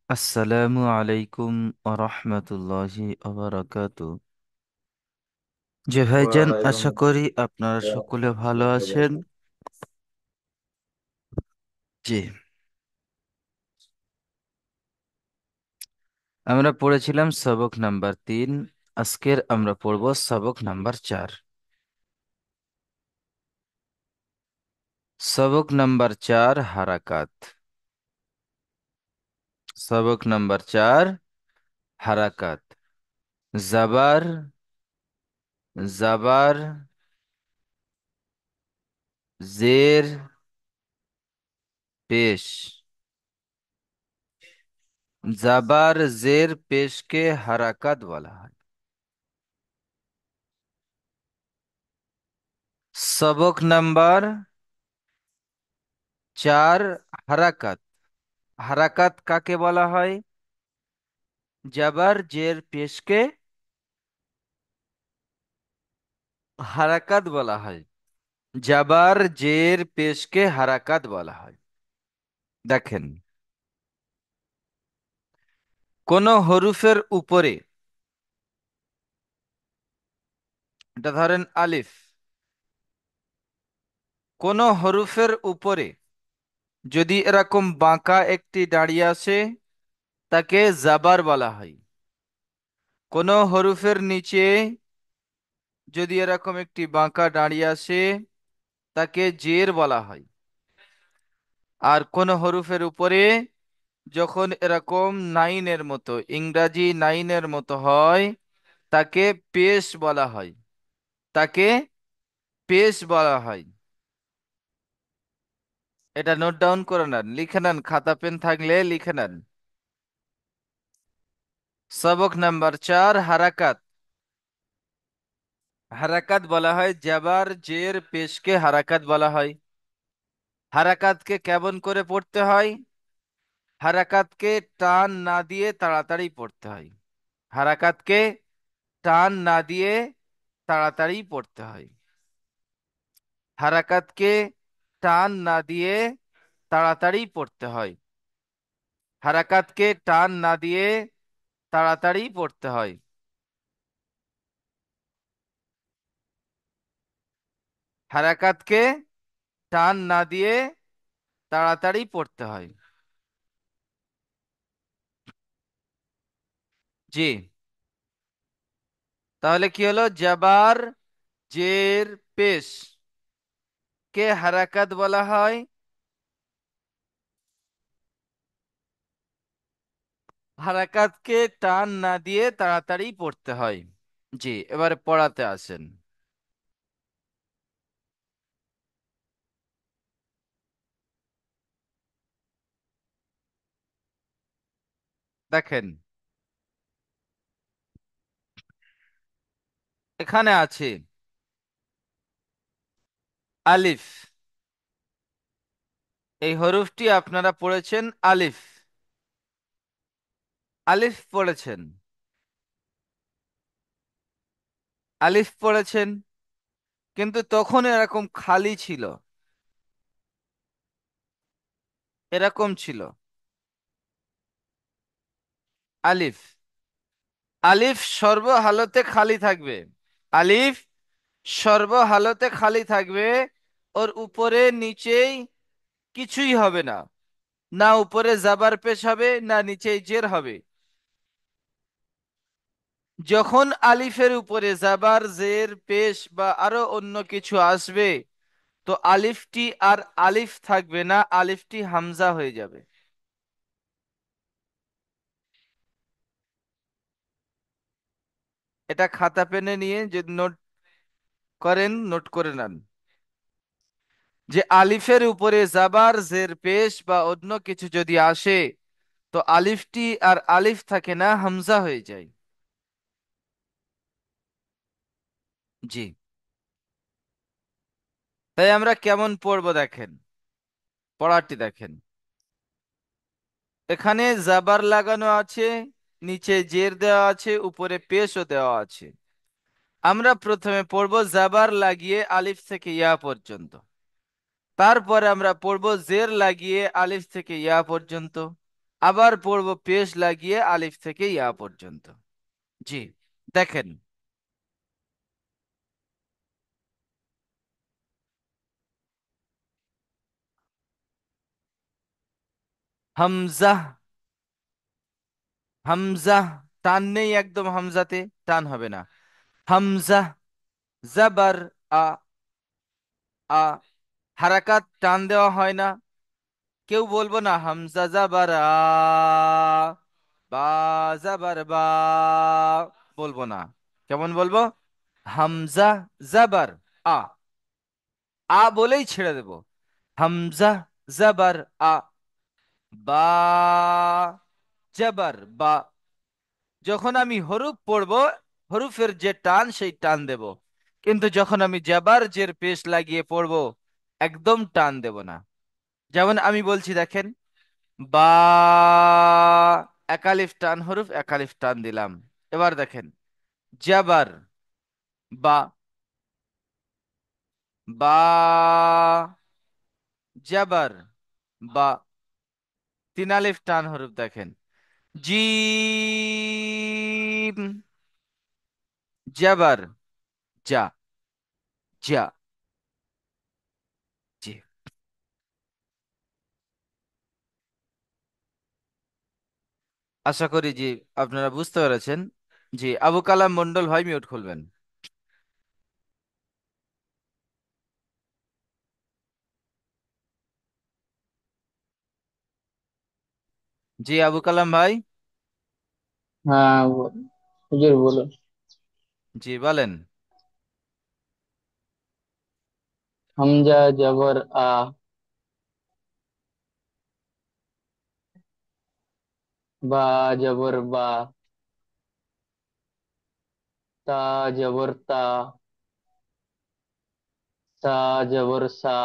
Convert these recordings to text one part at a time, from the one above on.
আসসালামু আলাইকুম আরহামতুল্লাহি আবরাকাতু। যে ভাইজান, ওয়ালাইকুম আশা করি আপনারা আসসালাম সকলে ভালো রাহমাতুল্লাহি ওয়া আছেন। বারাকাতুহু। জি, আমরা পড়েছিলাম সবক নাম্বার 3। আজকের আমরা পড়ব সবক নাম্বার 4। সবক নাম্বার 4, হারাকাত। সবক নাম্বার 4, হারাকাত। জাবার, জাবার, জের, পেশ। জাবার জের পেশকে হারাকাত বলা হয়। সবক নাম্বার 4, হারাকাত। হারাকাত কাকে বলা হয়? জাবার জের পেশকে হারাকাত বলা হয়। জাবার জের পেশকে হারাকাত বলা হয়। দেখেন, কোন হরফের উপরে, এটা ধরেন আলিফ, কোন হরফের উপরে যদি এরকম বাঁকা একটি দাঁড়িয়ে আসে, তাকে জাবার বলা হয়। কোন হরফের নিচে যদি এরকম একটি বাঁকা দাঁড়িয়ে আসে, তাকে জের বলা হয়। আর কোন হরফের উপরে যখন এরকম নাইনের মতো, ইংরাজি নাইনের মতো হয়, তাকে পেশ বলা হয়। তাকে পেশ বলা হয়। এটা নোট ডাউন করে নেন, লিখে নেন, খাতা পেন থাকলে লিখে নেন। সবক নাম্বার 4, হারাকাত। হারাকাত বলা হয়, জাবার জের পেশকে হারাকাত বলা হয়। হারাকাতকে কেমন করে পড়তে হয়? হারাকাতকে টান না দিয়ে তাড়াতাড়ি পড়তে হয়। হারাকাতকে টান না দিয়ে তাড়াতাড়ি পড়তে হয়। হারাকাতকে টান না দিয়ে তাড়াতাড়ি পড়তে হয়। হারাকাতকে টান না দিয়ে তাড়াতাড়ি পড়তে হয়। হারাকাতকে টান না দিয়ে তাড়াতাড়ি পড়তে হয়। জি, তাহলে কি হলো? জাবার জের পেশ কে হারাকাত বলা হয়। হারাকাতকে টান না দিয়ে তাড়াতাড়ি পড়তে হয়। জি, এবারে পড়াতে আসেন। দেখেন, এখানে আছে আলিফ। এই হরফটি আপনারা পড়েছেন আলিফ। আলিফ পড়েছেন, আলিফ পড়েছেন, কিন্তু তখন এরকম খালি ছিল, এরকম ছিল আলিফ। আলিফ সর্বহালতে খালি থাকবে। আলিফ সর্বহালতে খালি থাকবে। ওর উপরে নিচেই কিছুই হবে না। না উপরে জাবার পেশ হবে, না নিচেই জের হবে। যখন আলিফের উপরে জাবার জের পেশ বা আরো অন্য কিছু আসবে, তো আলিফটি আর আলিফ থাকবে না, আলিফটি হামজা হয়ে যাবে। এটা খাতা পেনে নিয়ে যদি নোট করেন, নোট করে নেন যে আলিফের উপরে জাবার জের পেশ বা অন্য কিছু যদি আসে, তো আলিফটি আর আলিফ থাকে না, হামজা হয়ে যায়। জি, তাই আমরা কেমন পড়বো দেখেন, পড়াটি দেখেন। এখানে জাবার লাগানো আছে, নিচে জের দেওয়া আছে, উপরে পেশও দেওয়া আছে। আমরা প্রথমে পড়বো জাবার লাগিয়ে আলিফ থেকে ইয়া পর্যন্ত। তারপরে আমরা পড়বো জের লাগিয়ে আলিফ থেকে ইয়া পর্যন্ত। আবার পড়বো পেশ লাগিয়ে আলিফ থেকে ইয়া পর্যন্ত। জি, দেখেন। হামজা, হামজা, টান নেই একদম হামজাতে, টান হবে না। হামজা, জাবার আ, আ, হারাকাত টান দেওয়া হয় না। কেউ বলবো না হামজা জাবার আ, বা জাবার বা, বলবো না। কেমন বলবো? হামজা জাবার আ, আ বলেই ছেড়ে দেব। হামজা জাবার আ, বা জাবার বা। যখন আমি হরুফ পড়বো, হরুফের যে টান সেই টান দেব। কিন্তু যখন আমি জাবার জের পেশ লাগিয়ে পড়বো, একদম টান দেব না। যেমন আমি বলছি দেখেন, বা, একালিফ টান হরুফ, একালিফ টান দিলাম। এবার দেখেন, জাবার বা, বা, জাবার বা, তিন আলিফ টান হরুফ দেখেন। জিম, জাবার যা, যা। জি, আশা করি জি আপনারা বুঝতে পেরেছেন। জি, আবু কালাম মন্ডল ভাই মিউট খুলবেন। জি, আবু কালাম ভাই। হ্যাঁ হুজুর বলো। জি, বলেন। হামজা জবর আ, বা জবর বা, তা জবর তা, সা জবর সা,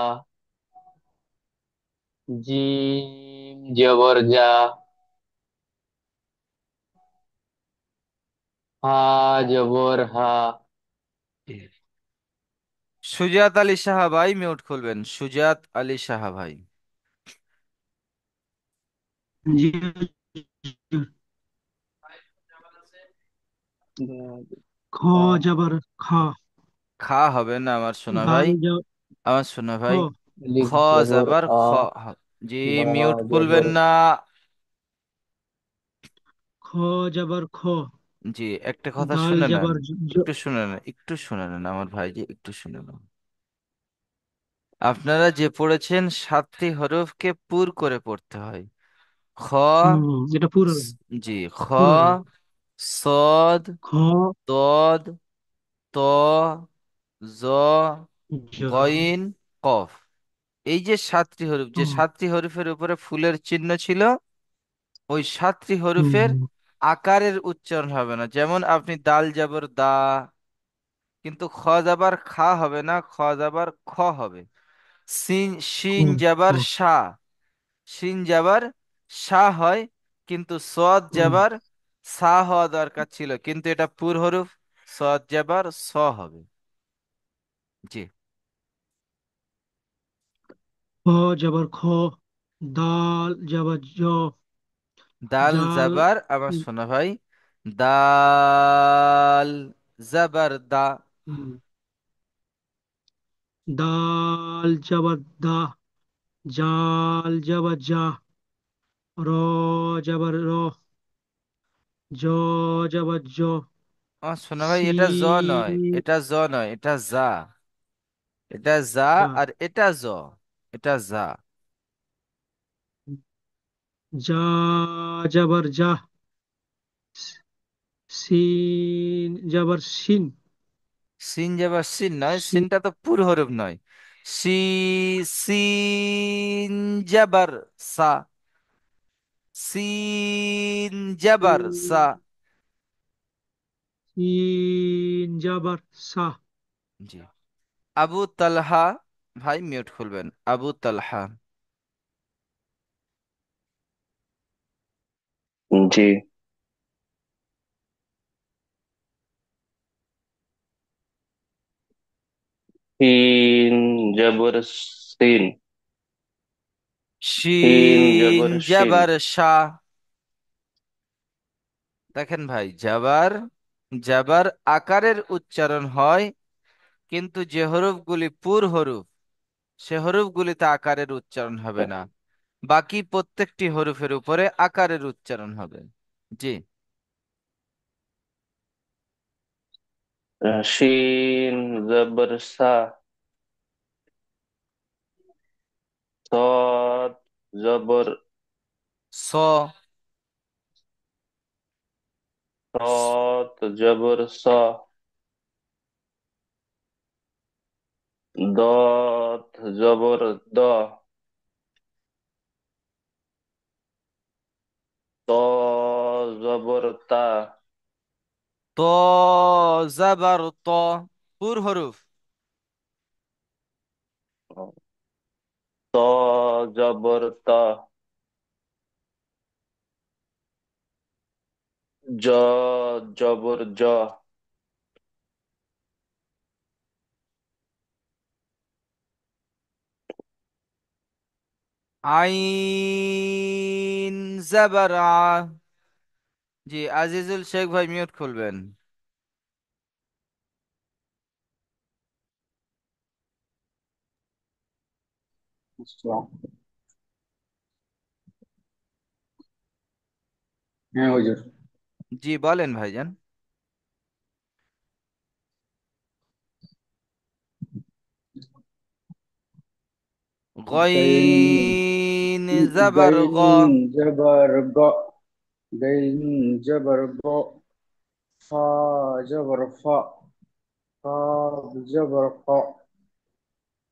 জিম জবর জা, হা জবর হা। জি। সুজাত আলী সাহা ভাই মিউট খুলবেন, সুজাত আলী সাহা ভাই। জি খ জবর খ, খা হবে না আমার সোনা ভাই, দাল আমার সোনা খ, ভাই। খ, লিফ জবর জাবার আ, খ। জি, বা মিউট জবর খুলবেন না। খ জবর খ, জি, একটা কথা দাল শুনে নেন, জবর একটু শুনে নেন, একটু শুনে নেন আমার ভাই, জি একটু শুনে নেন। আপনারা যে পড়েছেন সাতটি হরফকে পুর করে পড়তে হয়। খ, এটা পুরো জি, খ, পুরো হবে। সদ, খ তদ, ত, জ, জ, গইন, কফ। এই যে সাতটি হরফ, যে হুম, সাতটি হরফের উপরে ফুলের চিহ্ন ছিল, ওই সাতটি হুম, হরফের হুম, আকারের উচ্চারণ হবে না। যেমন আপনি দাল যাবার দা, কিন্তু খ যাবার খা হবে না, খ যাবার খ হবে। সিন, শিন হুম, যাবার হুম, সা, শিন যাবার সা হয়, কিন্তু সদ হুম। যাবার সা হওয়া দরকার ছিল, কিন্তু এটা পুর হরফ, সদ যাবার স হবে। জি, খ জবর খ, দাল জবর জ, দাল জাল, জাবার আমার শোনা ভাই, দাল জাবার দা। হুম, দাল জবর দা, জাল জবর জা, র জবর র, জ জবর জ, আমার শোনা ভাই, এটা জ নয়, সিন এটা জ নয়, এটা যা। এটা যা, যা, আর এটা জ, এটা যা। যা জবর যা, সিন জবর সিন, সিন যাবার সিন নয়, সিন সিনটা তো পুর হরফ নয়। সি, সিন যাবার সা, সিন যাবার সা। সিন জবর সা। জি, আবু তালহা ভাই মিউট খুলবেন, আবু তালহা। জি। হিন জবর সিন, হিন শিন জবর শিন, যাবার সা, দেখেন ভাই, জাবার জাবার আকারের উচ্চারণ হয়, কিন্তু যে হরফগুলি পুর হরফ, সে হরফগুলিতে আকারের উচ্চারণ হবে না। বাকি প্রত্যেকটি হরফের উপরে আকারের উচ্চারণ হবে। জি। শিন জবর সা, صاد জবর স। صاد জবর স, দত জবর দ, ত জবর তা, ত জাবার ত, পুর হরফ। ত জবর ত, জ জবর জ, আইন জাবার আ। জি, আজিজুল শেখ ভাই মিউট খুলবেন। আচ্ছা, হ্যাঁ হুজুর। জি বলেন ভাইজান। গাইন গইন জাবার গাইন গ। জবর গ, গাইন জবর গ, ফা জবর ফা, কাব জবর ক,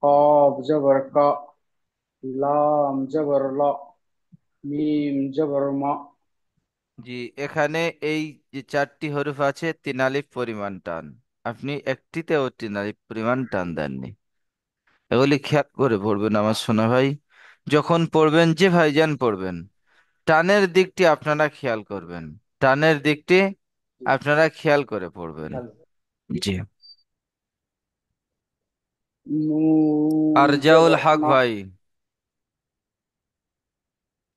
কাব জবর কা, লাম জবর লা, মিম জবর মা। জি, এখানে এই যে চারটি হরফ আছে, তিন আলিফ পরিমাণ টান। আপনি একটিতেও তিন আলিফ পরিমাণ টান দেননি। এগুলি খেয়াল করে পড়বেন আমার সোনা ভাই। যখন পড়বেন, যে ভাইজান পড়বেন, টানের দিকটি আপনারা খেয়াল করবেন। টানের দিকটি আপনারা খেয়াল করে পড়বেন। হ্যালো। জি। নুন আরজাউল জবর হক না, ভাই,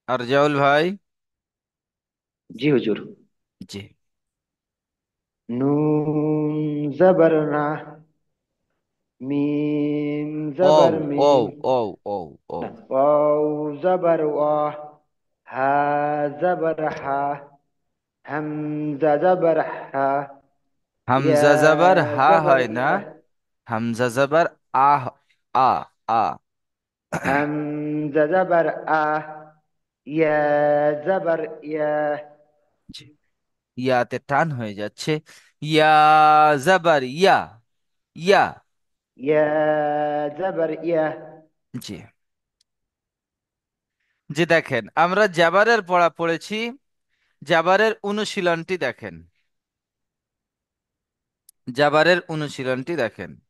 আরজাউল ভাই। জি হুজুর। জি। নুন জবর না, মিম ও জবর ও মিম, ও ও ও। ওয়াও জবর ওয়া, হা জবর হা, হামজা জবর হা, ইয়া হামজা জাবার হা জবর হয় না, ইয়া, হামজা জাবার আহ। আ আ। হামজা জবর আ, ইয়া জবর ইয়া, জি। ইয়াতে টান হয়ে যাচ্ছে। ইয়া জাবার ইয়া। ইয়া। ইয়া জবর ইয়া। জি। যে দেখেন, আমরা জাবারের পড়া পড়েছি। জাবারের অনুশীলনটি দেখেন। জাবারের অনুশীলনটি দেখেন।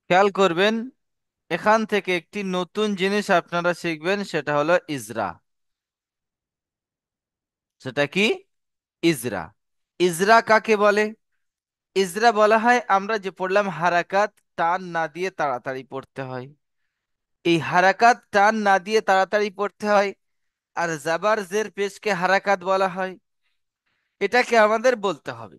খেয়াল করবেন, এখান থেকে একটি নতুন জিনিস আপনারা শিখবেন, সেটা হলো ইজরা। সেটা কি? ইজরা। ইজরা কাকে বলে? ইজরা বলা হয়, আমরা যে পড়লাম হারাকাত টান না দিয়ে তাড়াতাড়ি পড়তে হয়। এই হারাকাত টান না দিয়ে তাড়াতাড়ি পড়তে হয়। আর জাবার জের পেশকে হারাকাত বলা হয়। এটাকে আমাদের বলতে হবে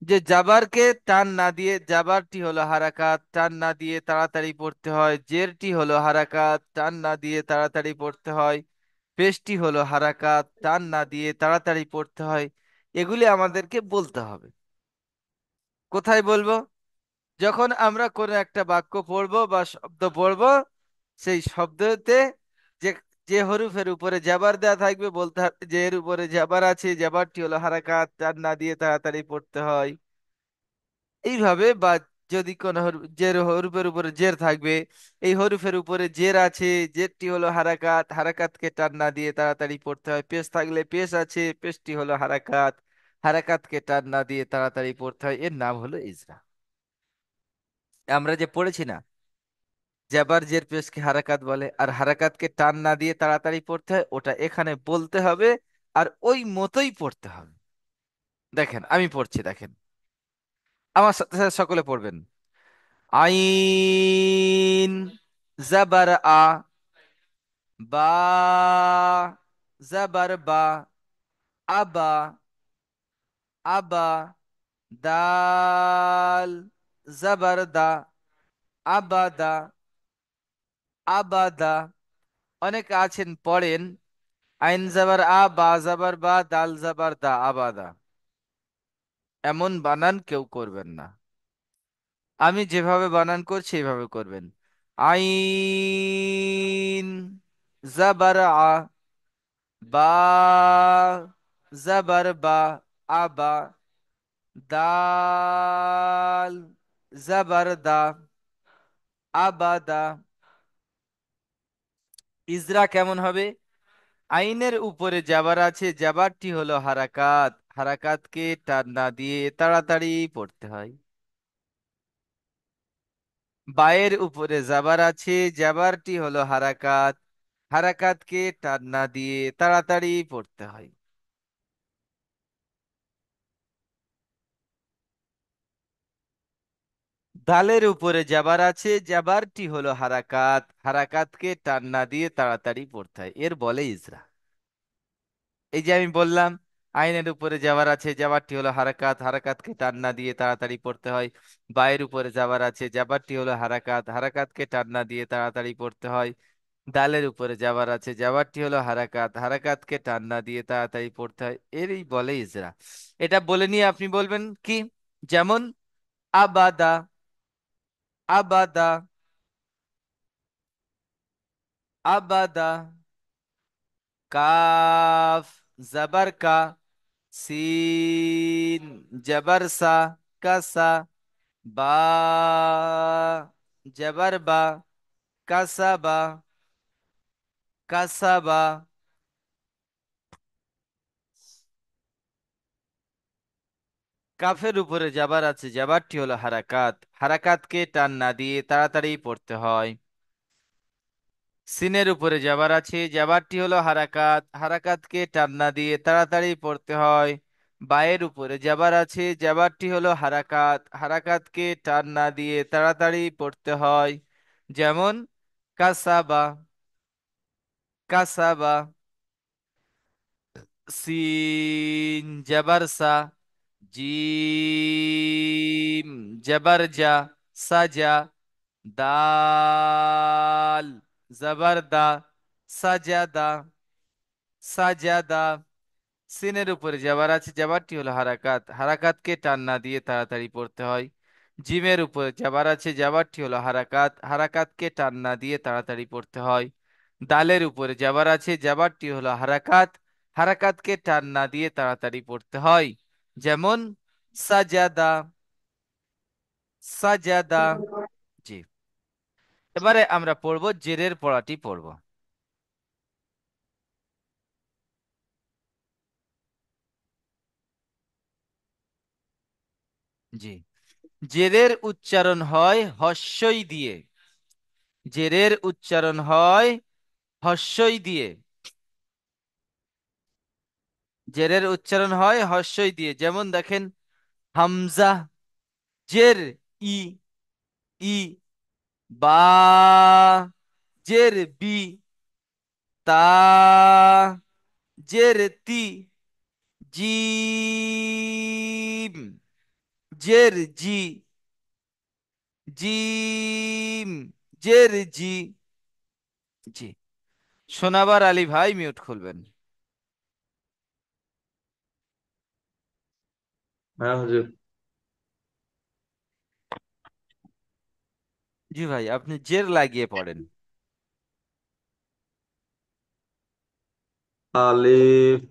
যে জাবারকে টান না দিয়ে, জাবারটি হলো হারাকাত, টান না দিয়ে তাড়াতাড়ি পড়তে হয়। জেরটি হলো হারাকাত, টান না দিয়ে তাড়াতাড়ি পড়তে হয়। পেশটি হলো হারাকাত, টান না দিয়ে তাড়াতাড়ি পড়তে হয়। এগুলি আমাদেরকে বলতে হবে। কোথায় বলবো? যখন আমরা কোনো একটা বাক্য পড়বো বা শব্দ পড়বো, সেই শব্দতে যে যে হরফের উপরে জাবার দেওয়া থাকবে, বলতে হবে যে এর উপরে জাবার আছে, জাবারটি হলো হারাকাত, টান না দিয়ে তাড়াতাড়ি পড়তে হয়। এইভাবে, বা যদি কোন জের হরফের উপরে জের থাকবে, এই হরফের উপরে জের আছে, জেরটি হলো হারাকাত, হারাকাতকে টান না দিয়ে তাড়াতাড়ি পড়তে হয়। পেশ থাকলে পেশ আছে, পেশটি হলো হারাকাত, হারাকাতকে টান না দিয়ে তাড়াতাড়ি পড়তে হয়। এর নাম হলো ইজরা। আমরা যে পড়েছি না, জাবার জের পেশকে হারাকাত বলে, আর হারাকাতকে টান না দিয়ে তাড়াতাড়ি পড়তে হয়, ওটা এখানে বলতে হবে। আর ওই মতোই পড়তে হবে। দেখেন আমি পড়ছি, দেখেন আমার সাথে সাথে সকলে পড়বেন। আইন জবর আ, বা জবর বা, আবা, আবা, দাল জবর দা, আবাদা, আবাদা। অনেকে আছেন পড়েন আইন জবর আ, বা জবর বা, দাল জবর দা, আবাদা। এমন বানান কেউ করবেন না। আমি যেভাবে বানান করছি এইভাবে করবেন। আইন জবর আ, বা জবর বা, আবা, দাল জবর দা, আবাদা। ইজরা কেমন হবে? আইনের উপরে জাবার আছে, জাবারটি হলো হারাকাত, হারাকাতকে টান না দিয়ে তাড়াতাড়ি পড়তে হয়। বায়ের উপরে জাবার আছে, জাবারটি হলো হারাকাত, হারাকাতকে টান না দিয়ে তাড়াতাড়ি পড়তে হয়। দালের উপরে জাবার আছে, জাবারটি হলো হারাকাত, হারাকাতকে টান না দিয়ে তাড়াতাড়ি পড়তে হয়, এর বলে ইজরা। এই যে আমি বললাম আইনের উপরে যাওয়ার আছে, যাবারটি হলো হারাকাত, হারাকাতকে টান না দিয়ে তাড়াতাড়ি পড়তে হয়। বায়ের উপরে যাবার আছে, যাবারটি হলো হারাকাত, হারাকাতকে টান না দিয়ে তাড়াতাড়ি পড়তে হয়। দালের উপরে যাবার আছে, যাবারটি হলো হারাকাত, হারাকাতকে টান না দিয়ে তাড়াতাড়ি পড়তে হয়, এরই বলে ইজরা। এটা বলে নিয়ে আপনি বলবেন কি? যেমন আবাদা, আবাদা, আবাদা, কাফ জবর কা, সিন জবর সা, কাসা, বা জবর বা, কাসাবা, কাসাবা। কাফের উপরে জাবার আছে, জাবারটি হলো হারাকাত, হারাকাতকে টান না দিয়ে তাড়াতাড়ি পড়তে হয়। সিনের উপরে জাবার আছে, জাবারটি হলো হারাকাত, হারাকাতকে টান না দিয়ে তাড়াতাড়ি পড়তে হয়। বায়ের উপরে জাবার আছে, জাবারটি হলো হারাকাত, হারাকাতকে টান না দিয়ে তাড়াতাড়ি পড়তে হয়। যেমন কাসাবা, কাসাবা। সিন জবর সা, জিম জবর জা, সাজা, দাল জবর দা, সাজাদা, সাজাদা। সিনের উপরে যাবার আছে, যাবারটি হলো হারাকাত, হারাকাতকে টান না দিয়ে তাড়াতাড়ি পড়তে হয়। জিমের উপরে যাবার আছে, যাবারটি হলো হারাকাত, হারাকাতকে টান না দিয়ে তাড়াতাড়ি পড়তে হয়। দালের উপরে যাবার আছে, যাবারটি হলো হারাকাত, হারাকাতকে টান না দিয়ে তাড়াতাড়ি পড়তে হয়। যেমন সাজাদা, সাজাদা। জি। এবারে আমরা পড়বো জেরের পড়াটি পড়বো। জি। জেরের উচ্চারণ হয় হস্যই দিয়ে, জেরের উচ্চারণ হয় হস্যই দিয়ে, জেরের উচ্চারণ হয় হস্যই দিয়ে। যেমন দেখেন হামজা, জের ই, ই, বা জের বি, তা জের তি, জিম জের জি, জিম জের জি। জি। শোনাবার আলী ভাই মিউট খুলবেন। হ্যাঁ হুজুর। জি ভাই, আপনি জের লাগিয়ে পড়েন। আলিফ,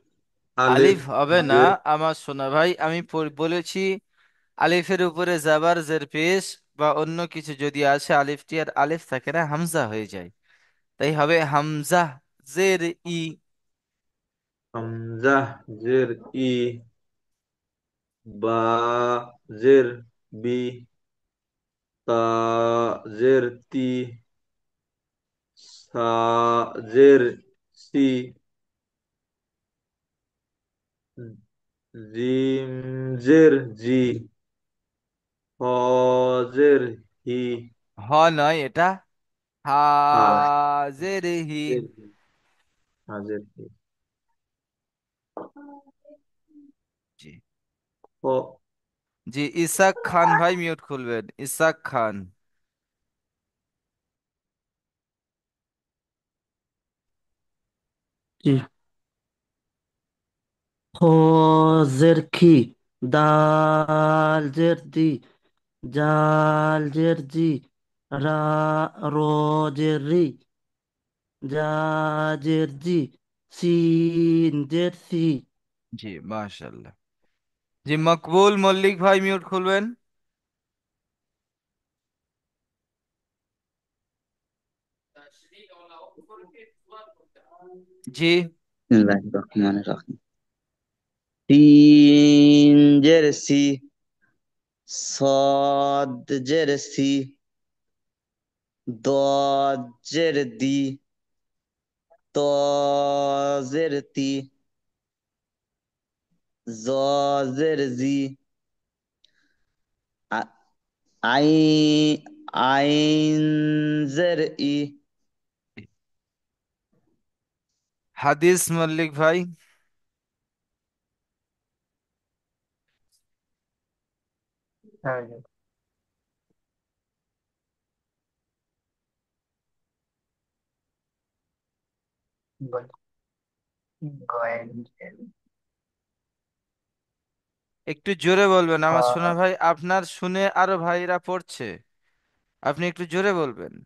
আলিফ, আলিফ হবে না জের, আমার সোনা ভাই, আমি বলেছি আলিফের উপরে জাবার জের পেশ বা অন্য কিছু যদি আসে, আলিফটি আর আলিফ থাকে না, হামজা হয়ে যায়। তাই হবে হামজা জের ই। হামজা, জের ই, বা, জের বি, তা, জের তি, সা, জের সি, জিম, জের জি, হ, জের হি, হ নয় এটা, হা হাজের হি। জের হি, হাজের হি। জি। খ জি, ইসাক খান ভাই মিউট খুলবেন, ইসাক খান। জি। খ জের খি, দাল জের দি, জাল জের জি, রা র জের রি, জা জের জি, সিন জের সি। জি মাশাল্লাহ। জি, মকবুল মল্লিক ভাই মিউট খুলবেন। জি। বিসমিল্লাহির রহমানির রহিম। তিন জার্সি, صاد جرسي، ضاد جردي، طا زرتي، ظا زرزي، ع- عين زرقي. হাদিস মল্লিক ভাই। হ্যাঁ, বল- গোয়েন- একটু জোরে বলবেন আমার সোনা আহ, ভাই, আপনার শুনে আরো ভাইরা পড়ছে, আপনি একটু জোরে বলবেন।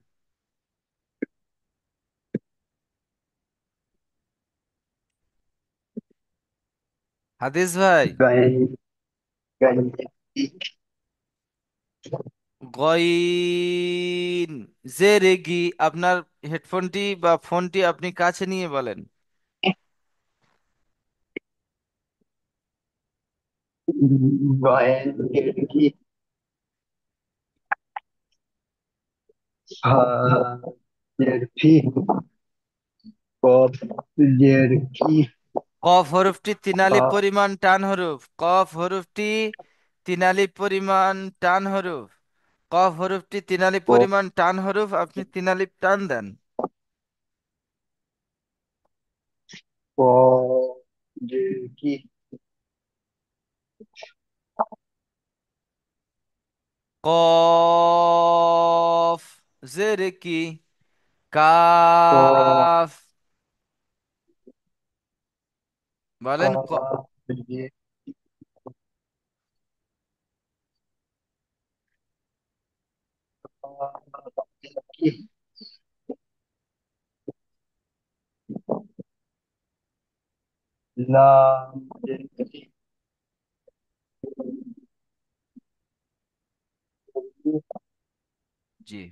হাদিস ভাই। গোয়েন- গোয়েন- গইন যে রেগি, আপনার হেডফোনটি বা ফোনটি আপনি কাছে নিয়ে বলেন। গোয়েন- কি? হা জের ফি, কফ জের কি, কফ হরফটি তিনালি কা- পরিমাণ টান হরফ, কফ হরফটি তিনালি পরিমাণ টান হরফ, কফ হরফটি তিনালি কফ পরিমাণ টান হরফ, আপনি তিনালি টান দেন। ক জের কি, কফ জের কি, ক কাফ, বলেন কফ জের কি, লাম জের কি, জি।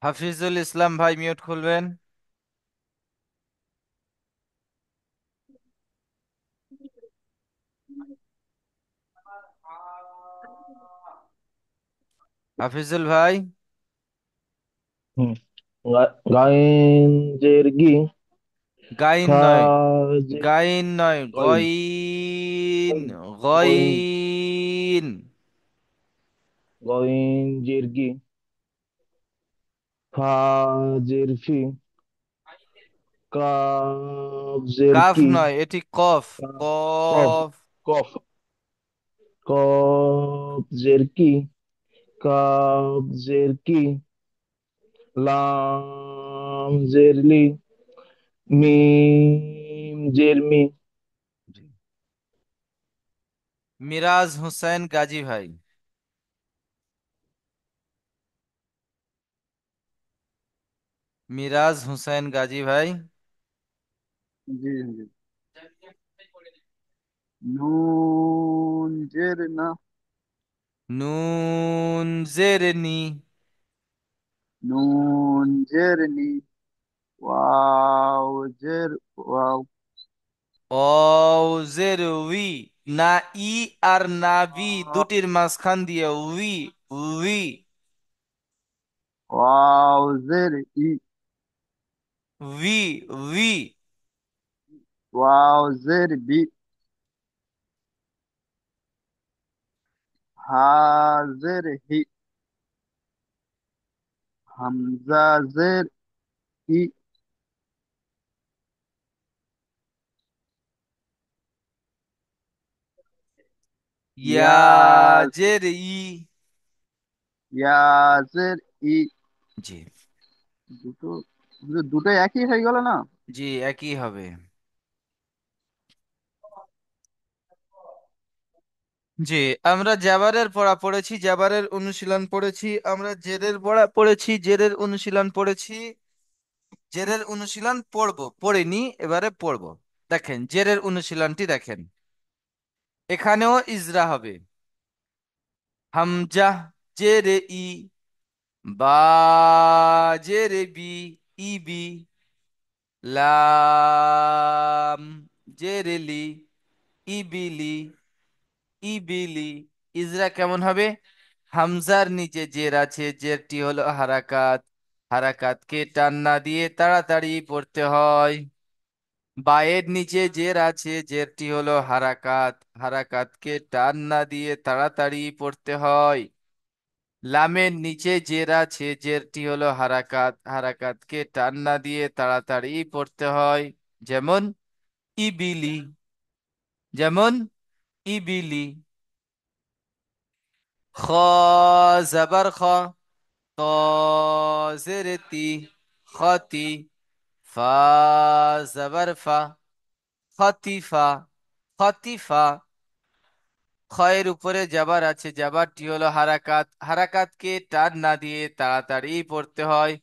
হাফিজুল ইসলাম ভাই মিউট খুলবেন। হাফিজুল ভাই। হুম। গাইন জের গি, গাইন খা নয়, জের গাইন নয়, গইন, গইন, গইন, গইন। গইন জের গি, ফা জের ফি, কাফ জের কাফ কি, নয়, এটি কফ। কফ, কফ। কফ, কফ জের কি, কাফ জের কি, লাম জের লি, মিম জের মি। জি। মিরাজ হোসেন গাজী ভাই। মিরাজ হোসেন গাজী ভাই। জি জি। নুন জের না, নুন জের নি, নুন জের নি, ওয়াও জের ওয়াও, ও জের উই, না ই আর না বি ওয়া- দুটির মাঝখান দিয়ে উই, উই, ওয়াও জের ই, উই, উই। ওয়াও জের বি, হা জের হি, হামজা জের ই। ইয়া ইয়াজের ই। ইয়া জের ই। জি। দুটো, দুটো একই হয়ে গেল না? জি, একই হবে। জি, আমরা জাবারের পড়া পড়েছি, জাবারের অনুশীলন পড়েছি, আমরা জেরের পড়া পড়েছি, জেরের অনুশীলন পড়েছি, জেরের অনুশীলন পড়বো, পড়িনি, এবারে পড়বো। দেখেন জেরের অনুশীলনটি দেখেন, এখানেও ইজরা হবে। হামজা জেরে ই, বা জেরে বি, ইবি, লাম জেরে লি, ইবিলি, ইবিলি। ইজরা কেমন হবে? হামজার নিচে জের আছে, জেরটি হলো হারাকাত, হারাকাতকে টান না দিয়ে তাড়াতাড়ি পড়তে হয়। বায়ের নিচে জের আছে, জেরটি হলো হারাকাত, হারাকাতকে টান না দিয়ে তাড়াতাড়ি পড়তে হয়। লামের নিচে জের আছে, জেরটি হলো হারাকাত, হারাকাতকে টান না দিয়ে তাড়াতাড়ি পড়তে হয়। যেমন ইবিলি, যেমন ইবিলি। খ জবর খ, ত জের তি, খতি। ফা জবর ফা, খতিফা, খতিফা। খয়ের উপরে জাবার আছে, জাবারটি হলো হারাকাত, হারাকাতকে টান না দিয়ে তাড়াতাড়ি পড়তে হয়।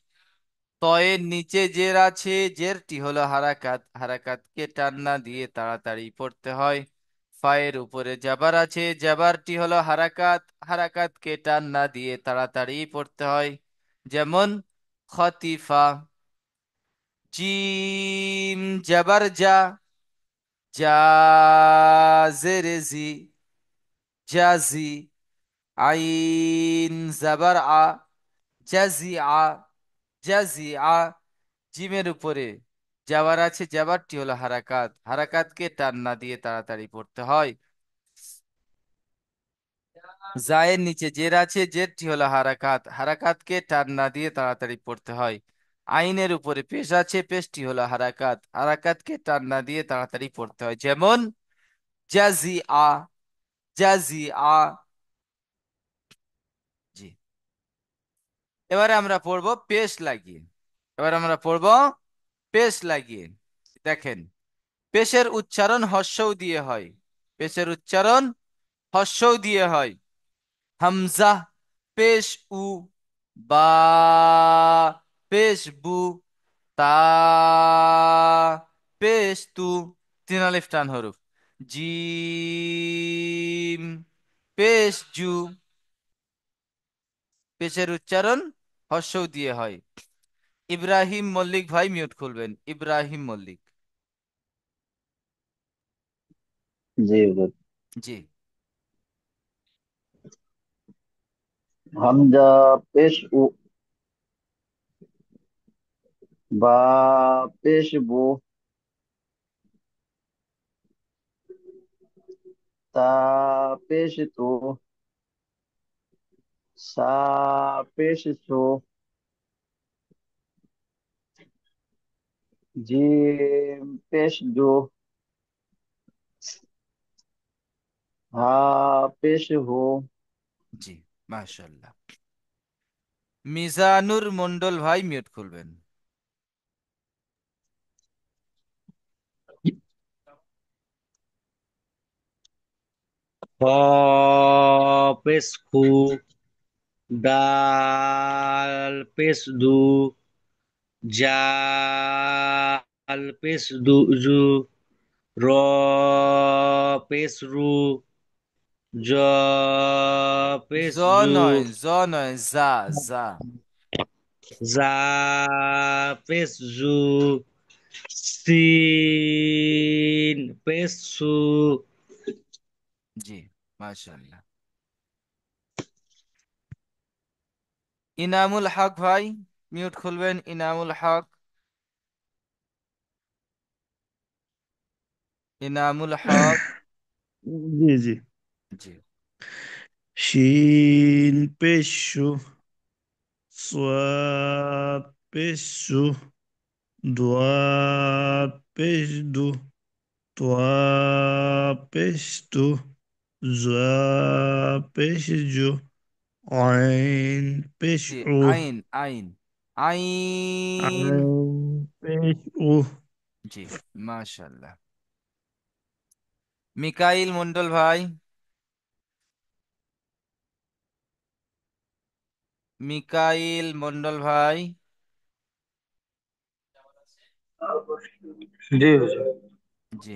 তয়ের নিচে জের আছে, জেরটি হলো হারাকাত, হারাকাতকে টান না দিয়ে তাড়াতাড়ি পড়তে হয়। ফায়ের উপরে জাবার আছে, জাবারটি হলো হারাকাত, হারাকাতকে টান না দিয়ে তাড়াতাড়ি পড়তে হয়। যেমন খতিফা। জিম জাবার জা, জা জেরে জি, জাজি। আইন জাবার আ, জাজি আ, জাজি আ। জিমের উপরে যাওয়ার আছে, যাবারটি হলো হারাকাত, হারাকাতকে টান না দিয়ে তাড়াতাড়ি পড়তে হয়। জায়ের নিচে জের আছে, জেরটি হলো হারাকাত, হারাকাতকে টান না দিয়ে তাড়াতাড়ি পড়তে হয়। আইনের উপরে পেশ আছে, পেশটি হলো হারাকাত, হারাকাতকে টান না দিয়ে তাড়াতাড়ি পড়তে হয়। যেমন জাজি আ, জাজি আ। জি। এবারে আমরা পড়বো পেশ লাগিয়ে, এবার আমরা পড়বো পেশ লাগিয়ে। দেখেন, পেশের উচ্চারণ হর্ষও দিয়ে হয়, পেশের উচ্চারণ হর্ষও দিয়ে হয়। হামজা পেশ উ, বা পেশ বু, তা পেশ তু, তিন আলিফ টান হরফ। জিম পেশ জু। পেশের উচ্চারণ হর্ষও দিয়ে হয়। ইব্রাহিম মল্লিক ভাই মিউট খুলবেন, ইব্রাহিম মল্লিক। জি হুজুর। জি। হামজা পেশ উ, বা পেশ বু, তা পেশ তু, সা পেশ সু, জিম পেশ জু, হা পেশ হু। জি, মাশাআল্লাহ। মিজানুর মন্ডল ভাই মিউট খুলবেন। খ পেশ খু, দাল পেশ দু, জাল পেশ দু জু, র পেশ রু, জ পেশ জ জু, নয়, জ নয়, যা, যা। জা পেশ জু, সিন পেশ সু। জি, মাশাআল্লাহ। ইনামুল হক ভাই মিউট খুলবেন, ইনামুল হক, ইনামুল হক। জি জি। জি। শিন পেশ শু, صاد পেশ সু দোয়াত পেশ দু তোয়া পেশ তু জোয়া পেশ জু আইন পেশ জি, উ আইন আইন আইন। আইন পেশ উ জি, মাশাল্লাহ। মিকাইল মন্ডল ভাই, মিকাইল মন্ডল ভাই। জি হুজুর। জি,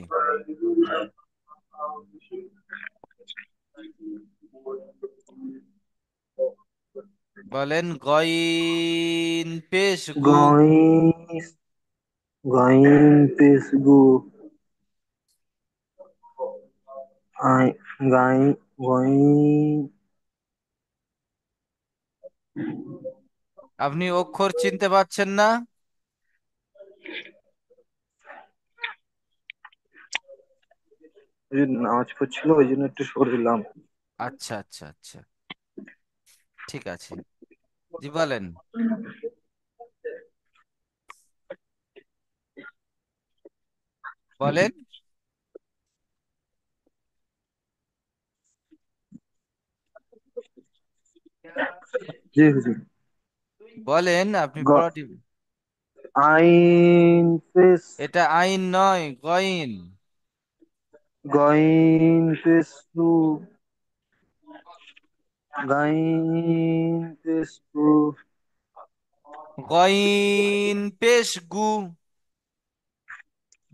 বলেন গইন পেশ গু। গইস গইন পেশ গু আই গাই গইন আপনি অক্ষর চিনতে পারছেন না? এই নামাজ পড়ছিল ওই জন্য একটু সরে দিলাম। আচ্ছা আচ্ছা আচ্ছা, ঠিক আছে। জি বলেন। বলেন জি হুজুর। বলেন আপনি গ পড়াটি। আইন পেশ এটা আইন নয়, গইন। গইন পেশ গু গাইন পেশ গু গইন পেশ গু।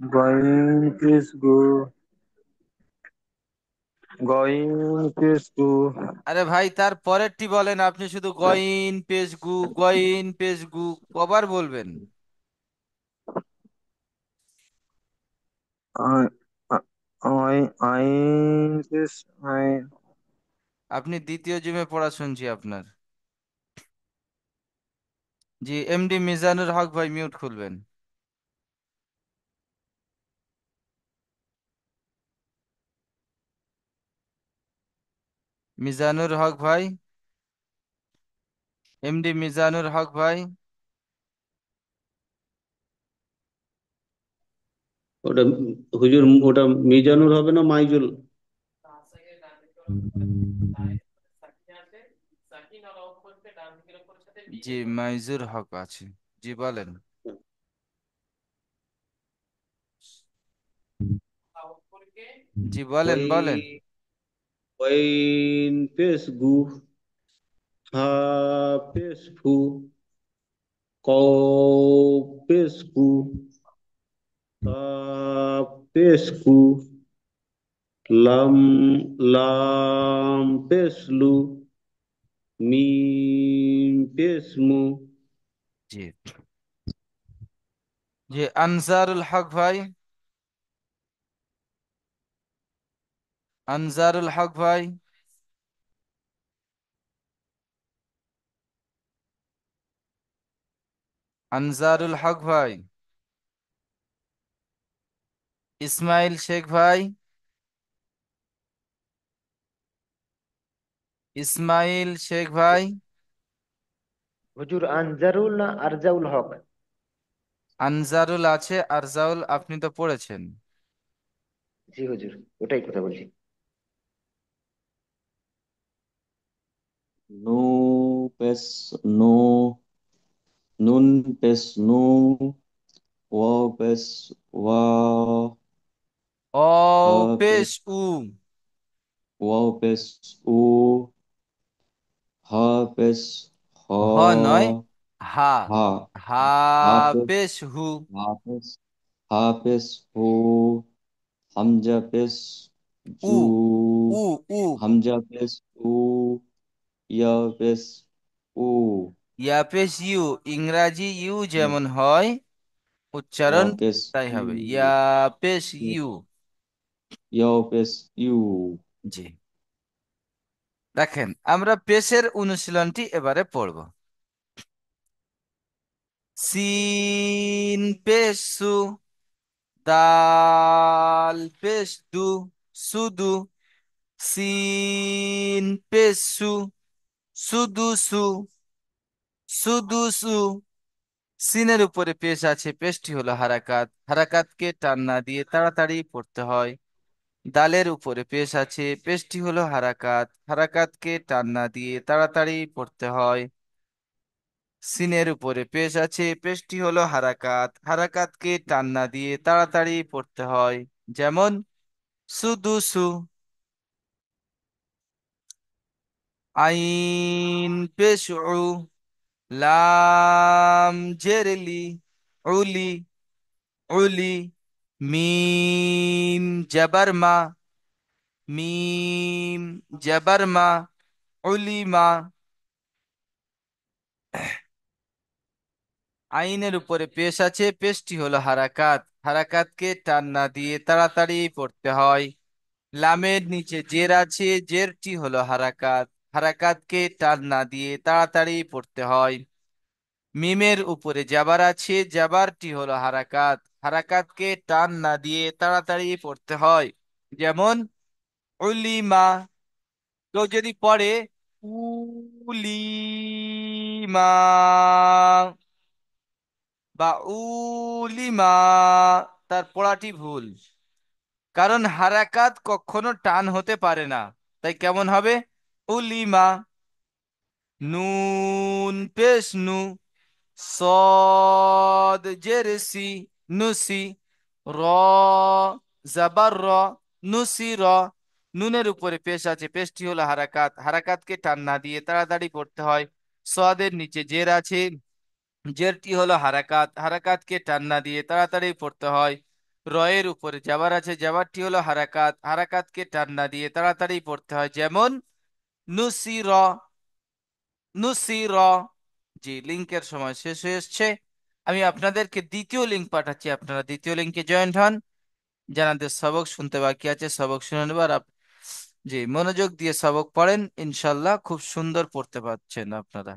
গইন পেশ গু গইন পেশ গু আরে ভাই, তার পরেরটি বলেন। আপনি শুধু গইন পেশ গু, গইন পেশ গু কবার বলবেন? আই- আ- আইন পেশ আইন আপনি দ্বিতীয় জিমে পড়া শুনছি আপনার। জি, এমডি মিজানুর হক ভাই, মিউট খুলবেন। মিজানুর হক ভাই, এমডি মিজানুর হক ভাই। ওটা হুজুর, ওটা মিজানুর হবে না মাইজুল? জি, মাইজুর হক আছে। জি বলেন। জি বলেন ওই বলেন। ওয়াইন পেশ গু, হা পেশ ফু, কও পেশ কু, তা পেশ কু, লাম লাম পেশ লু, মিম পেশ মু। জি, জি আনসারুল হক ভাই, আনসারুল হক ভাই। আনসারুল হক ভাই। ইসমাইল শেখ ভাই, ইসমাইল শেখ ভাই। হুজুর আনজারুল না আরজাউল হক? আনজারুল আছে, আরজাউল আপনি তো পড়েছেন। জি হুজুর, ওটাই কথা বলছি। নো পেশ নো, নুন পেশ নু, ওয়াও পেশ ওয়া, ও হা পেশ পেশ উ। ওয়াও পেশ উ, হা পেশ হ, হ নয়, হা। হা হা হা পেশ পেশ হু। হা পেশ হা পেশ হু, হামজা পেশ উ জু, উ উ। হামজা পেশ উ, ইয়া পেশ উ, ইয়া পেশ ইউ। ইংরাজি ইউ যেমন হয়, ইয়া উচ্চারণ পেশ তাই ইউ, হবে, ইয়া পেশ ইউ। ইয়া পেশ ইউ। জি, দেখেন আমরা পেশের অনুশীলনটি এবারে পড়ব। সিন পেশ সু, দাল পেশ দু, সুদু। সিন পেশ সু, সুদু সু। সুদুসু। সিনের উপরে পেশ আছে, পেশটি হলো হারাকাত, হারাকাতকে টান না দিয়ে তাড়াতাড়ি পড়তে হয়। দালের উপরে পেশ আছে, পেশটি হলো হারাকাত, হারাকাতকে টান না দিয়ে তাড়াতাড়ি পড়তে হয়। সিনের উপরে পেশ আছে, পেশটি হলো হারাকাত, হারাকাতকে টান না দিয়ে তাড়াতাড়ি পড়তে হয়। যেমন সুদুসু। আইন পেশ উ, লাম জেরেলি, উলি, উলি, মিম জবর মা, মিম জবর মা, উলিমা। আইনের উপরে পেশ আছে, পেশটি হলো হারাকাত, হারাকাতকে টান না দিয়ে তাড়াতাড়ি পড়তে হয়। লামের নিচে জের আছে, জেরটি হলো হারাকাত, হারাকাতকে টান না দিয়ে তাড়াতাড়ি পড়তে হয়। মিমের উপরে জাবার আছে, জাবারটি হলো হারাকাত, হারাকাতকে টান না দিয়ে তাড়াতাড়ি পড়তে হয়। যেমন উলিমা। কেউ যদি পড়ে উলিমা বা উলিমা, তার পড়াটি ভুল, কারণ হারাকাত কখনো টান হতে পারে না। তাই কেমন হবে? উলিমা। নুন পেশ নু, صاد جرسي، নুসি, র জাবার র, নুসি র। নুনের উপরে পেশ আছে, পেশটি হলো হারাকাত, হারাকাতকে টান না দিয়ে তাড়াতাড়ি পড়তে হয়। সদের নিচে জের আছে, জেরটি হলো হারাকাত, হারাকাতকে টান না দিয়ে তাড়াতাড়ি পড়তে হয়। রয়ের উপরে জাবার আছে, জাবারটি হলো হারাকাত, হারাকাতকে টান না দিয়ে তাড়াতাড়ি পড়তে হয়। যেমন নুসি র, নুসি র। জি, লিঙ্কের সময় শেষ হয়ে এসছে। আমি আপনাদেরকে দ্বিতীয় লিঙ্ক পাঠাচ্ছি, আপনারা দ্বিতীয় লিঙ্কে জয়েন্ট হন। জানাদের সবক শুনতে বাকি আছে, সবক শুনে নেবার। জি, মনোযোগ দিয়ে সবক পড়েন, ইনশাল্লাহ খুব সুন্দর পড়তে পারছেন আপনারা।